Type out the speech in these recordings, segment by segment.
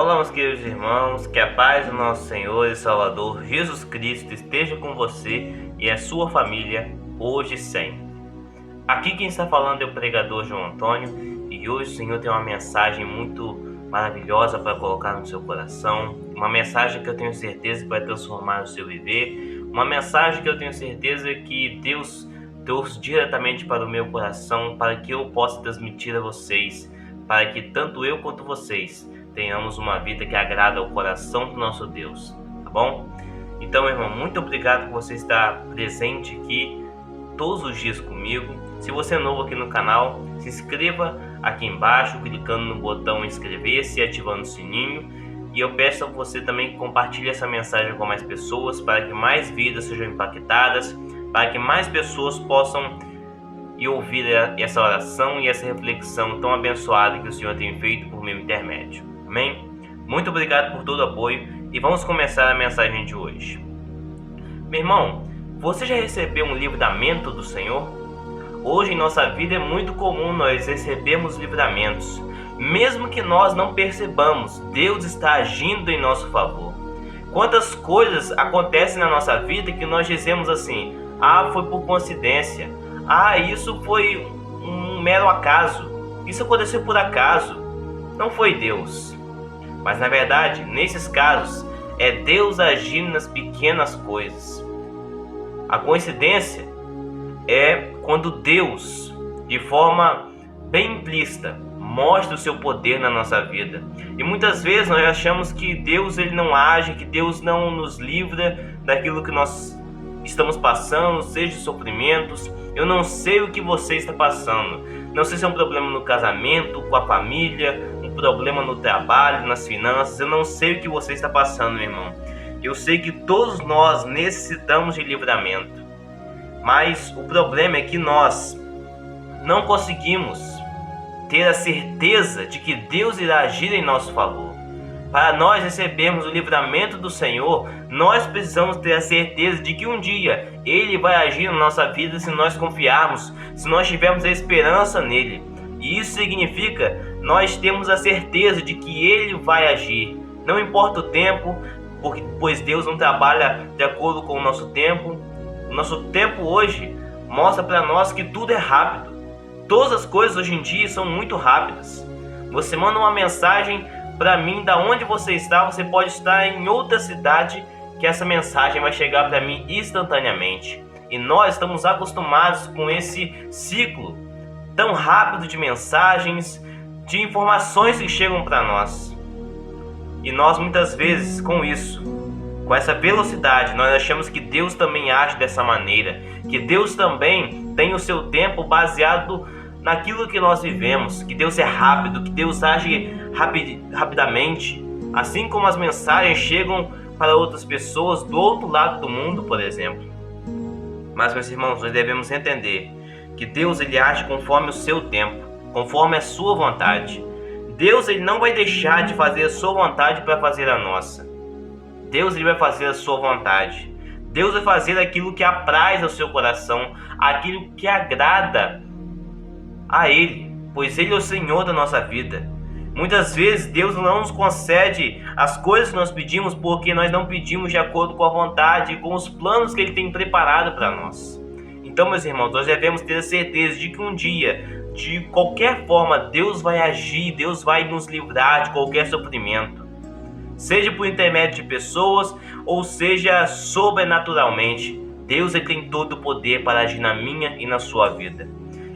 Olá, meus queridos irmãos, que a paz do nosso Senhor e Salvador Jesus Cristo esteja com você e a sua família, hoje e sempre. Aqui quem está falando é o pregador João Antônio, e hoje o Senhor tem uma mensagem muito maravilhosa para colocar no seu coração, uma mensagem que eu tenho certeza que vai transformar o seu viver, uma mensagem que eu tenho certeza que Deus trouxe diretamente para o meu coração, para que eu possa transmitir a vocês, para que tanto eu quanto vocês tenhamos uma vida que agrada ao coração do nosso Deus, tá bom? Então, meu irmão, muito obrigado por você estar presente aqui todos os dias comigo. Se você é novo aqui no canal, se inscreva aqui embaixo, clicando no botão inscrever-se e ativando o sininho. E eu peço a você também que compartilhe essa mensagem com mais pessoas, para que mais vidas sejam impactadas, para que mais pessoas possam ouvir essa oração e essa reflexão tão abençoada que o Senhor tem feito por meu intermédio. Amém? Muito obrigado por todo o apoio e vamos começar a mensagem de hoje. Meu irmão, você já recebeu um livramento do Senhor? Hoje em nossa vida é muito comum nós recebermos livramentos. Mesmo que nós não percebamos, Deus está agindo em nosso favor. Quantas coisas acontecem na nossa vida que nós dizemos assim: foi por coincidência. Isso foi um mero acaso. Isso aconteceu por acaso. Não foi Deus. Mas na verdade, nesses casos, é Deus agindo nas pequenas coisas. A coincidência é quando Deus, de forma bem implícita, mostra o seu poder na nossa vida. E muitas vezes nós achamos que Deus ele não age, que Deus não nos livra daquilo que nós estamos passando, seja sofrimentos. Eu não sei o que você está passando. Não sei se é um problema no casamento, com a família, um problema no trabalho, nas finanças. Eu não sei o que você está passando, meu irmão. Eu sei que todos nós necessitamos de livramento. Mas o problema é que nós não conseguimos ter a certeza de que Deus irá agir em nosso favor. Para nós recebermos o livramento do Senhor, nós precisamos ter a certeza de que um dia Ele vai agir na nossa vida se nós confiarmos, se nós tivermos a esperança nele. E isso significa nós temos a certeza de que Ele vai agir. Não importa o tempo, pois Deus não trabalha de acordo com o nosso tempo. O nosso tempo hoje mostra para nós que tudo é rápido. Todas as coisas hoje em dia são muito rápidas. Você manda uma mensagem para mim, da onde você está, você pode estar em outra cidade, que essa mensagem vai chegar para mim instantaneamente. E nós estamos acostumados com esse ciclo tão rápido de mensagens, de informações que chegam para nós. E nós muitas vezes com isso, com essa velocidade, nós achamos que Deus também age dessa maneira, que Deus também tem o seu tempo baseado naquilo que nós vivemos, que Deus é rápido, que Deus age rapidamente, assim como as mensagens chegam para outras pessoas do outro lado do mundo, por exemplo. Mas, meus irmãos, nós devemos entender que Deus ele age conforme o seu tempo, conforme a sua vontade. Deus ele não vai deixar de fazer a sua vontade para fazer a nossa. Deus ele vai fazer a sua vontade. Deus vai fazer aquilo que apraz ao seu coração, aquilo que agrada a Ele, pois Ele é o Senhor da nossa vida. Muitas vezes Deus não nos concede as coisas que nós pedimos porque nós não pedimos de acordo com a vontade e com os planos que Ele tem preparado para nós. Então, meus irmãos, nós devemos ter a certeza de que um dia, de qualquer forma, Deus vai agir, Deus vai nos livrar de qualquer sofrimento. Seja por intermédio de pessoas ou seja sobrenaturalmente, Deus ele tem todo o poder para agir na minha e na sua vida.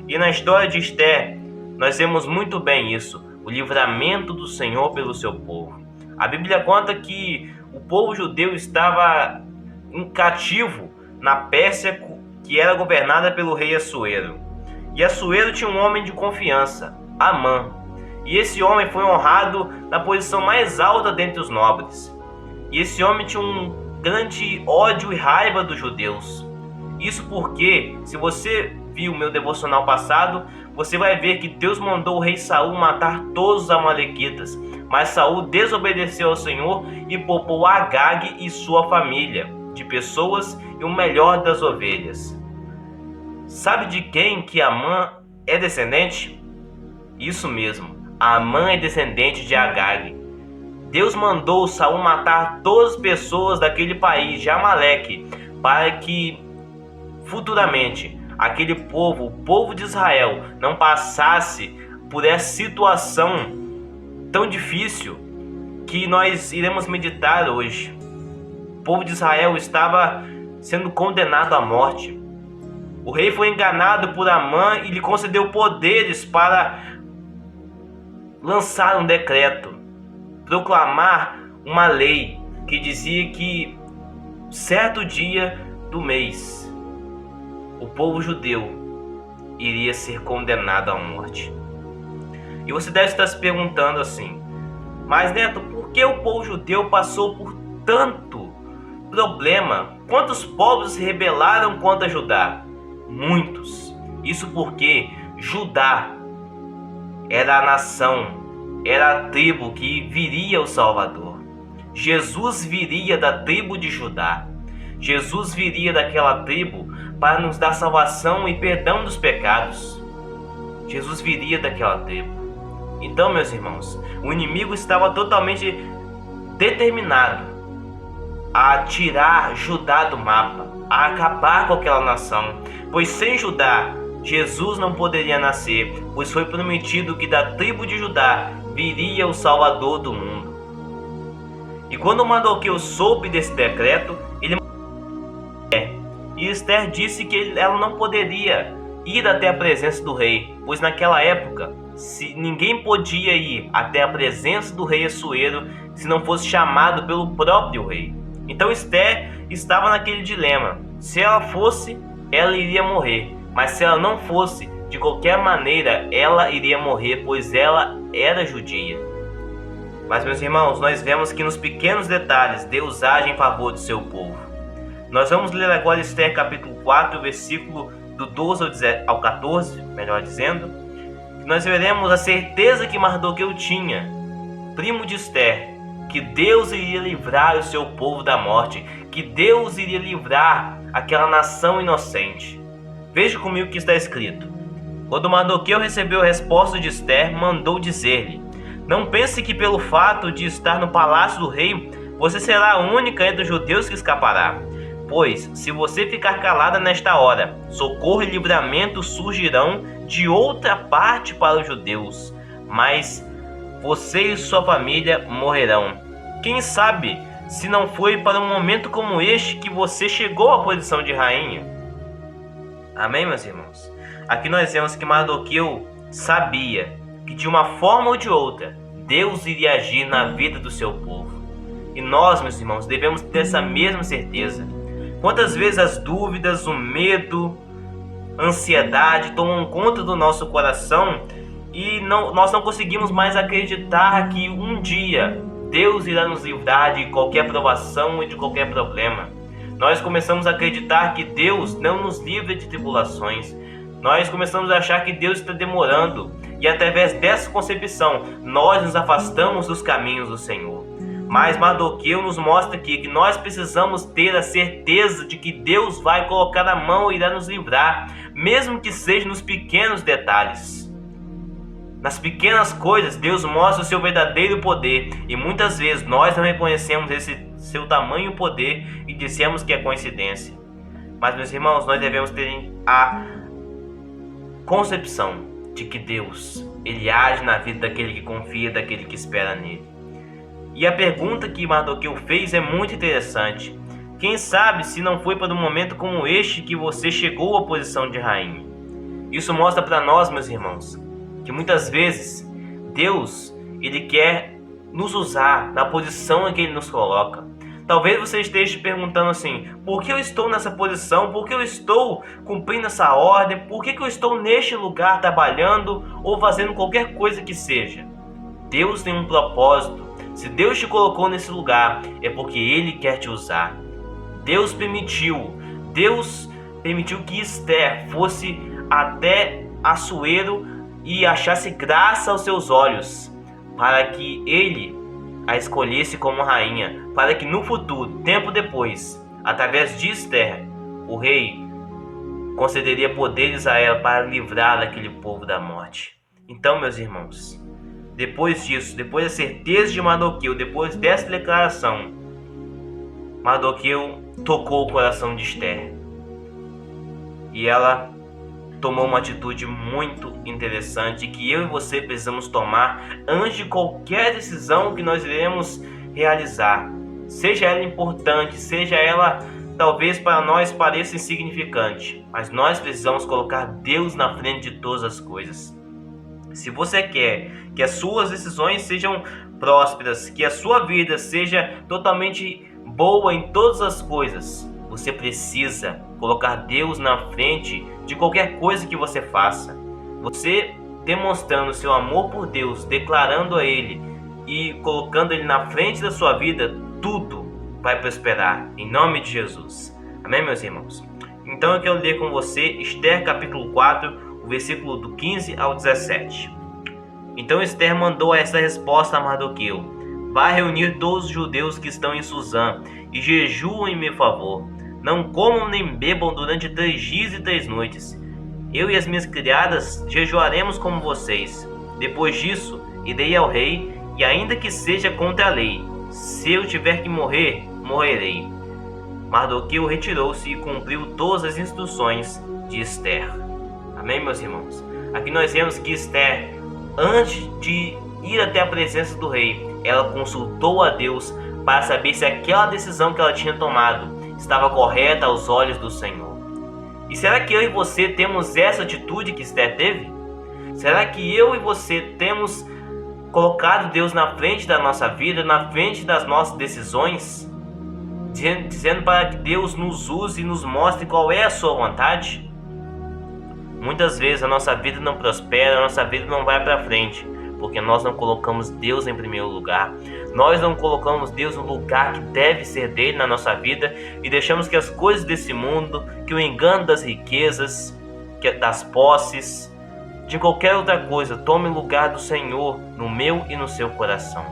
E na história de Esther, nós vemos muito bem isso, o livramento do Senhor pelo seu povo. A Bíblia conta que o povo judeu estava em cativo na Pérsia, que era governada pelo rei Assuero. E Assuero tinha um homem de confiança, Amã. E esse homem foi honrado na posição mais alta dentre os nobres. E esse homem tinha um grande ódio e raiva dos judeus. Isso porque, se você viu o meu devocional passado, você vai ver que Deus mandou o rei Saul matar todos os amalequitas, mas Saul desobedeceu ao Senhor e poupou Agag e sua família de pessoas e o melhor das ovelhas. Sabe de quem que Amã é descendente? Isso mesmo, Amã é descendente de Agag. Deus mandou Saul matar todas as pessoas daquele país de Amaleque, para que futuramente aquele povo, o povo de Israel, não passasse por essa situação tão difícil que nós iremos meditar hoje. O povo de Israel estava sendo condenado à morte. O rei foi enganado por Amã e lhe concedeu poderes para lançar um decreto, proclamar uma lei que dizia que certo dia do mês o povo judeu iria ser condenado à morte. E você deve estar se perguntando assim: mas Neto, por que o povo judeu passou por tanto problema? Quantos povos se rebelaram contra Judá? Muitos. Isso porque Judá era a nação, era a tribo que viria o Salvador. Jesus viria da tribo de Judá. Jesus viria daquela tribo para nos dar salvação e perdão dos pecados. Jesus viria daquela tribo. Então, meus irmãos, o inimigo estava totalmente determinado a tirar Judá do mapa, a acabar com aquela nação, pois sem Judá, Jesus não poderia nascer, pois foi prometido que da tribo de Judá viria o Salvador do mundo. E quando Mardoqueu soube desse decreto, e Esther disse que ela não poderia ir até a presença do rei, pois naquela época ninguém podia ir até a presença do rei Assuero se não fosse chamado pelo próprio rei. Então Esther estava naquele dilema: se ela fosse, ela iria morrer, mas se ela não fosse, de qualquer maneira ela iria morrer, pois ela era judia. Mas, meus irmãos, nós vemos que nos pequenos detalhes Deus age em favor do seu povo. Nós vamos ler agora Esther capítulo 4, versículo do 12 ao 14, melhor dizendo, que nós veremos a certeza que Mardoqueu tinha, primo de Esther, que Deus iria livrar o seu povo da morte, que Deus iria livrar aquela nação inocente. Veja comigo o que está escrito. Quando Mardoqueu recebeu a resposta de Esther, mandou dizer-lhe: não pense que pelo fato de estar no palácio do rei, você será a única entre os judeus que escapará. Pois, se você ficar calada nesta hora, socorro e livramento surgirão de outra parte para os judeus, mas você e sua família morrerão. Quem sabe se não foi para um momento como este que você chegou à posição de rainha? Amém, meus irmãos? Aqui nós vemos que Mardoqueu sabia que de uma forma ou de outra, Deus iria agir na vida do seu povo. E nós, meus irmãos, devemos ter essa mesma certeza. Quantas vezes as dúvidas, o medo, a ansiedade tomam conta do nosso coração e nós não conseguimos mais acreditar que um dia Deus irá nos livrar de qualquer provação e de qualquer problema. Nós começamos a acreditar que Deus não nos livra de tribulações. Nós começamos a achar que Deus está demorando e através dessa concepção nós nos afastamos dos caminhos do Senhor. Mas Mardoqueu nos mostra aqui que nós precisamos ter a certeza de que Deus vai colocar a mão e irá nos livrar, mesmo que seja nos pequenos detalhes. Nas pequenas coisas, Deus mostra o seu verdadeiro poder e muitas vezes nós não reconhecemos esse seu tamanho e poder e dissemos que é coincidência. Mas, meus irmãos, nós devemos ter a concepção de que Deus, Ele age na vida daquele que confia, daquele que espera nele. E a pergunta que Mardoqueu fez é muito interessante. Quem sabe se não foi para um momento como este que você chegou à posição de rainha? Isso mostra para nós, meus irmãos, que muitas vezes Deus, Ele quer nos usar na posição em que Ele nos coloca. Talvez você esteja se perguntando assim: por que eu estou nessa posição? Por que eu estou cumprindo essa ordem? Por que eu estou neste lugar trabalhando ou fazendo qualquer coisa que seja? Deus tem um propósito. Se Deus te colocou nesse lugar, é porque Ele quer te usar. Deus permitiu que Esther fosse até Assuero e achasse graça aos seus olhos, para que Ele a escolhesse como rainha, para que no futuro, tempo depois, através de Esther, o rei concederia poderes a ela para livrar aquele povo da morte. Então, meus irmãos, Depois disso, depois da certeza de Mardoqueu, depois dessa declaração, Mardoqueu tocou o coração de Esther. E ela tomou uma atitude muito interessante que eu e você precisamos tomar antes de qualquer decisão que nós iremos realizar. Seja ela importante, seja ela talvez para nós pareça insignificante, mas nós precisamos colocar Deus na frente de todas as coisas. Se você quer que as suas decisões sejam prósperas, que a sua vida seja totalmente boa em todas as coisas, você precisa colocar Deus na frente de qualquer coisa que você faça. Você demonstrando seu amor por Deus, declarando a Ele e colocando Ele na frente da sua vida, tudo vai prosperar, em nome de Jesus. Amém, meus irmãos? Então eu quero ler com você Esther capítulo 4, o versículo do 15 ao 17. Então Esther mandou essa resposta a Mardoqueu: vá reunir todos os judeus que estão em Suzã e jejuem em meu favor. Não comam nem bebam durante 3 dias e 3 noites. Eu e as minhas criadas jejuaremos como vocês. Depois disso, irei ao rei, e ainda que seja contra a lei, se eu tiver que morrer, morrerei. Mardoqueu retirou-se e cumpriu todas as instruções de Esther. Amém, meus irmãos? Aqui nós vemos que Esther, antes de ir até a presença do rei, ela consultou a Deus para saber se aquela decisão que ela tinha tomado estava correta aos olhos do Senhor. E será que eu e você temos essa atitude que Esther teve? Será que eu e você temos colocado Deus na frente da nossa vida, na frente das nossas decisões, dizendo para que Deus nos use e nos mostre qual é a sua vontade? Muitas vezes a nossa vida não prospera, a nossa vida não vai para frente, porque nós não colocamos Deus em primeiro lugar. Nós não colocamos Deus no lugar que deve ser dele na nossa vida e deixamos que as coisas desse mundo, que o engano das riquezas, das posses, de qualquer outra coisa, tome o lugar do Senhor no meu e no seu coração.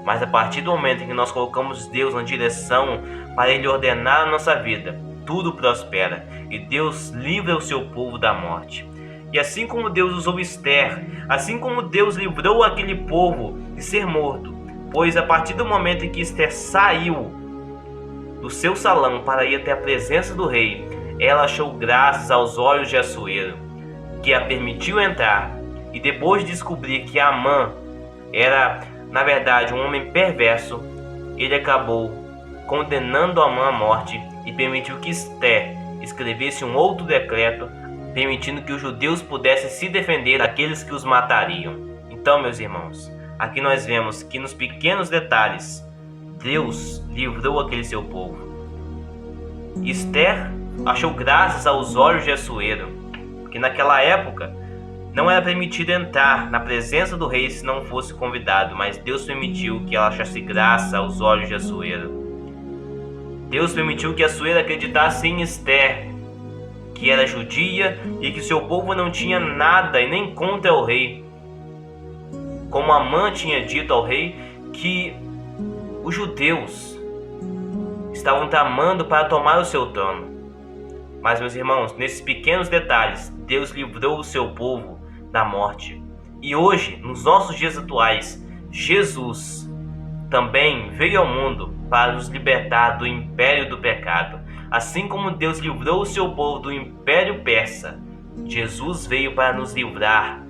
Mas a partir do momento em que nós colocamos Deus na direção para Ele ordenar a nossa vida, tudo prospera e Deus livra o seu povo da morte. E assim como Deus usou Esther, assim como Deus livrou aquele povo de ser morto, pois a partir do momento em que Esther saiu do seu salão para ir até a presença do rei, ela achou graças aos olhos de Assuero, que a permitiu entrar, e depois de descobrir que Amã era, na verdade, um homem perverso, ele acabou condenando Amã à morte e permitiu que Esther escrevesse um outro decreto, permitindo que os judeus pudessem se defender daqueles que os matariam. Então, meus irmãos, aqui nós vemos que nos pequenos detalhes, Deus livrou aquele seu povo. Esther achou graças aos olhos de Assuero, porque naquela época não era permitido entrar na presença do rei se não fosse convidado, mas Deus permitiu que ela achasse graça aos olhos de Assuero. Deus permitiu que Assuero acreditasse em Esther, que era judia e que seu povo não tinha nada e nem contra o rei. Como Amã tinha dito ao rei que os judeus estavam tramando para tomar o seu trono. Mas, meus irmãos, nesses pequenos detalhes, Deus livrou o seu povo da morte. E hoje, nos nossos dias atuais, Jesus também veio ao mundo para nos libertar do império do pecado. Assim como Deus livrou o seu povo do império persa, Jesus veio para nos livrar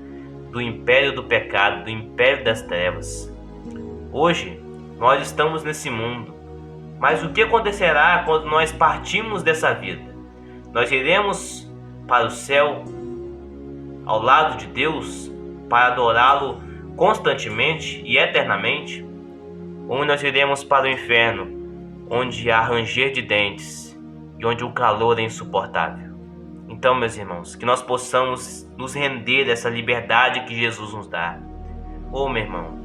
do império do pecado, do império das trevas. Hoje, nós estamos nesse mundo, mas o que acontecerá quando nós partirmos dessa vida? Nós iremos para o céu, ao lado de Deus, para adorá-lo constantemente e eternamente? Ou nós iremos para o inferno, onde há ranger de dentes e onde o calor é insuportável? Então, meus irmãos, que nós possamos nos render a essa liberdade que Jesus nos dá. Oh, meu irmão,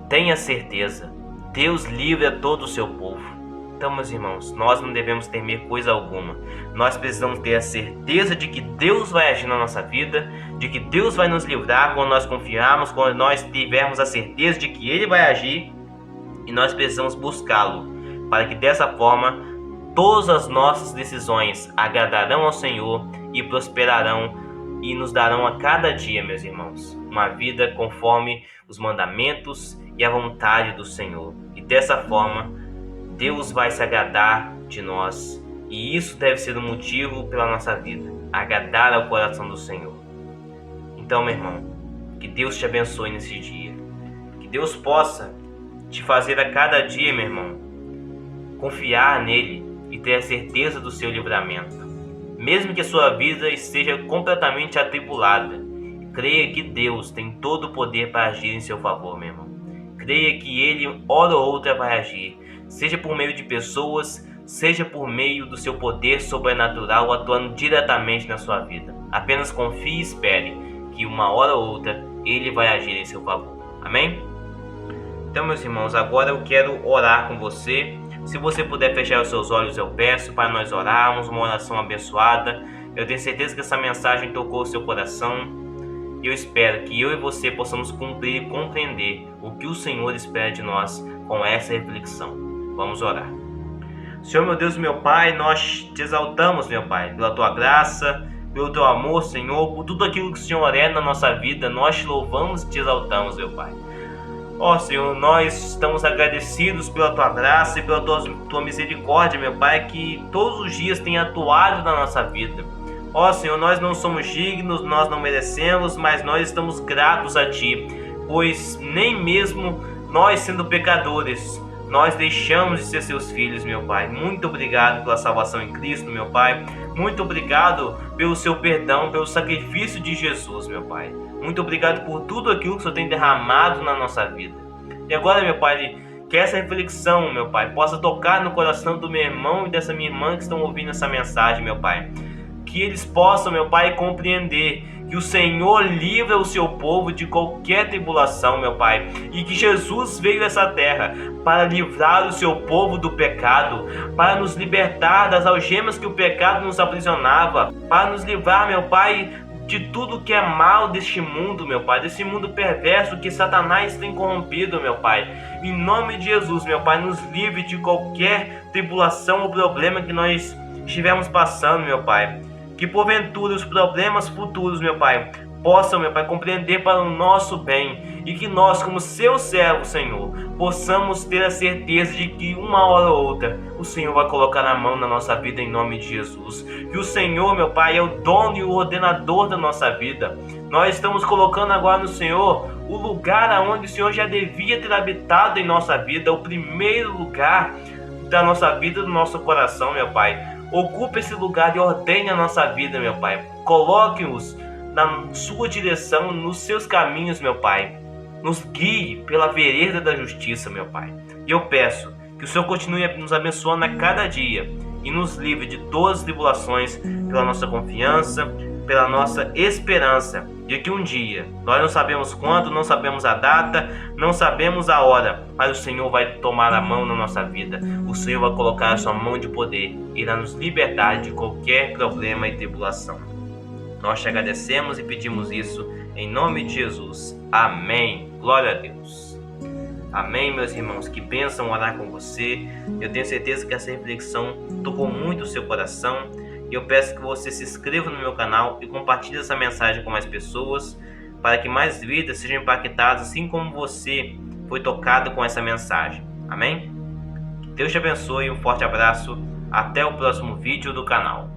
tenha certeza, Deus livra todo o seu povo. Então, meus irmãos, nós não devemos temer coisa alguma. Nós precisamos ter a certeza de que Deus vai agir na nossa vida, de que Deus vai nos livrar quando nós confiarmos, quando nós tivermos a certeza de que Ele vai agir, e nós precisamos buscá-lo, para que dessa forma todas as nossas decisões agradarão ao Senhor e prosperarão e nos darão a cada dia, meus irmãos, uma vida conforme os mandamentos e a vontade do Senhor. E dessa forma, Deus vai se agradar de nós, e isso deve ser o motivo pela nossa vida, agradar ao coração do Senhor. Então, meu irmão, que Deus te abençoe nesse dia, que Deus possa te fazer a cada dia, meu irmão, confiar nele e ter a certeza do seu livramento. Mesmo que a sua vida esteja completamente atribulada, creia que Deus tem todo o poder para agir em seu favor, meu irmão. Creia que Ele, hora ou outra, vai agir, seja por meio de pessoas, seja por meio do seu poder sobrenatural atuando diretamente na sua vida. Apenas confie e espere que uma hora ou outra Ele vai agir em seu favor. Amém? Então, meus irmãos, agora eu quero orar com você. Se você puder fechar os seus olhos, eu peço para nós orarmos uma oração abençoada. Eu tenho certeza que essa mensagem tocou o seu coração. E eu espero que eu e você possamos cumprir e compreender o que o Senhor espera de nós com essa reflexão. Vamos orar. Senhor, meu Deus e meu Pai, nós te exaltamos, meu Pai, pela Tua graça, pelo Teu amor, Senhor, por tudo aquilo que o Senhor é na nossa vida. Nós te louvamos e te exaltamos, meu Pai. Ó Senhor, nós estamos agradecidos pela Tua graça e pela Tua misericórdia, meu Pai, que todos os dias tem atuado na nossa vida. Ó Senhor, nós não somos dignos, nós não merecemos, mas nós estamos gratos a Ti, pois nem mesmo nós, sendo pecadores, nós deixamos de ser Seus filhos, meu Pai. Muito obrigado pela salvação em Cristo, meu Pai. Muito obrigado pelo Seu perdão, pelo sacrifício de Jesus, meu Pai. Muito obrigado por tudo aquilo que o Senhor tem derramado na nossa vida. E agora, meu Pai, que essa reflexão, meu Pai, possa tocar no coração do meu irmão e dessa minha irmã que estão ouvindo essa mensagem, meu Pai. Que eles possam, meu Pai, compreender que o Senhor livra o seu povo de qualquer tribulação, meu Pai. E que Jesus veio a essa terra para livrar o seu povo do pecado, para nos libertar das algemas que o pecado nos aprisionava, para nos livrar, meu Pai, de tudo que é mal deste mundo, meu Pai, desse mundo perverso que Satanás tem corrompido, meu Pai. Em nome de Jesus, meu Pai, nos livre de qualquer tribulação ou problema que nós estivermos passando, meu Pai. Que porventura os problemas futuros, meu Pai, possam, meu Pai, compreender para o nosso bem, e que nós, como Seu servo, Senhor, possamos ter a certeza de que uma hora ou outra o Senhor vai colocar a mão na nossa vida em nome de Jesus. Que o Senhor, meu Pai, é o dono e o ordenador da nossa vida. Nós estamos colocando agora no Senhor o lugar aonde o Senhor já devia ter habitado em nossa vida, o primeiro lugar da nossa vida, do nosso coração, meu Pai. Ocupe esse lugar e ordene a nossa vida, meu Pai. Coloque-os na sua direção, nos seus caminhos, meu Pai. Nos guie pela vereda da justiça, meu Pai. E eu peço que o Senhor continue nos abençoando a cada dia e nos livre de todas as tribulações pela nossa confiança, pela nossa esperança de que um dia, nós não sabemos quando, não sabemos a data, não sabemos a hora, mas o Senhor vai tomar a mão na nossa vida. O Senhor vai colocar a sua mão de poder e irá nos libertar de qualquer problema e tribulação. Nós te agradecemos e pedimos isso em nome de Jesus. Amém. Glória a Deus. Amém, meus irmãos. Que bênção orar com você. Eu tenho certeza que essa reflexão tocou muito o seu coração. E eu peço que você se inscreva no meu canal e compartilhe essa mensagem com mais pessoas, para que mais vidas sejam impactadas, assim como você foi tocado com essa mensagem. Amém? Que Deus te abençoe, um forte abraço. Até o próximo vídeo do canal.